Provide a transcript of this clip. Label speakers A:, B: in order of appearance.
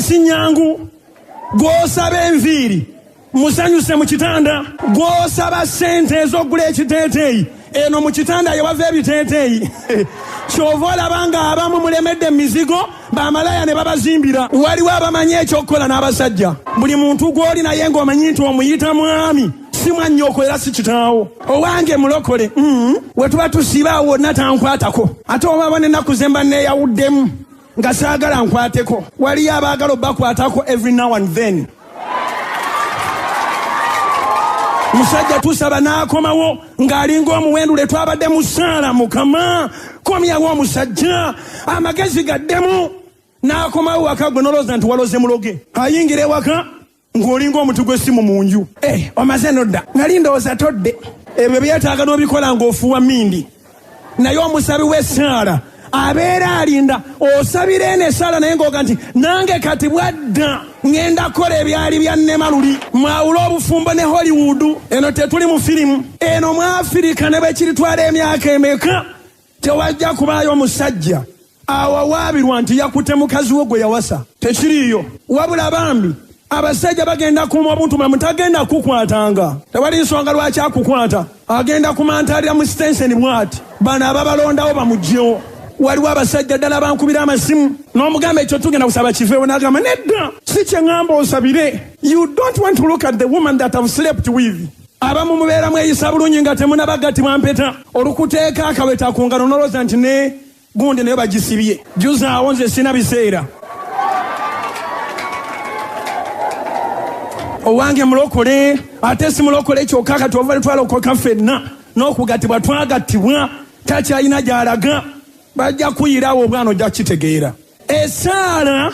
A: si nyangu. Gw'osaba enviiri musanyuse mu kitanda. Gw'osaba ssente ez'okugula ekiteeteeyi eno mu kitanda yewava ebiteeteeyi. Kyova olaba nga abamu mulemedde mizigo bamalaya ne babazimbira. Waliwo abamanyi ekyokukola n'abasajja. Buli muntu gw'oli naye ng'omanyi nti omuyita mwami si mwannyoko era si kitaawo. Owange mulokole we tuba tusiba wonna tankwatako. Ate oba n'ennaku ze mba neeyawuddemu nga saagala nkwateko. Waliyo abaagala obbakwatako every now and then. Musajja tusaba n'akomawo ng'alinga omuwendule twabadde mu ssaala. Mukama komyawo omusajja amagezi gaddemu. N'akomawo waka gwe noloza nti waloze muloge. Ayingira ewaka ng'olinga omuti gw'essimu mu nju. Omaze nodda nali ndowooza todde. Ebyo byetaaga n'obikola ng'ofuuwa mmindi. Naye omusabi w'essaala abeera alinda osabira eno essaala naye ng'oga nti nange kati bwadda ngenda kukola ebyali bya Nemaluli. Mwawula obufumbo ne Hollywood. Eno tetuli mu firimu. Eno mu Afirika ne bwe kiritwala emyaka emeka tewajja kubaayo omusajja awawaabirwa nti yakutte mukazi wo gwe yawasa. Tekiriiyo. Wabula bambi abasajja bagenda kuuma obuntuma mutagenda kukwatanga. Tewali nsonga lwaki akukwata. Agenda kumantaalira mu sitenseni bw'ati. Bano ababalondawo bamugyewo. Waliwo abasajja ddala bankubira amasimu n'omugamba ekyo tugenda kusaba kifeewo n'agamba nedda si kye ŋŋamba osabire. You don't want to look at the woman that I've slept with. Abamu mubeera mweyisa bulungi nga temunabagattibwa mpeta. Olukuteeka akaweta ku ngalo noloza nti ne gundi naye bagisibye. Juzaawo nze sina biseera. Owange mulokole ate si mulokole kyokka kati ova twalokoka ffenna n'okugattibwa twagattibwa takyalina gy'alaga. Bajja kuyirawo obwana ojja kitegeera. Essaala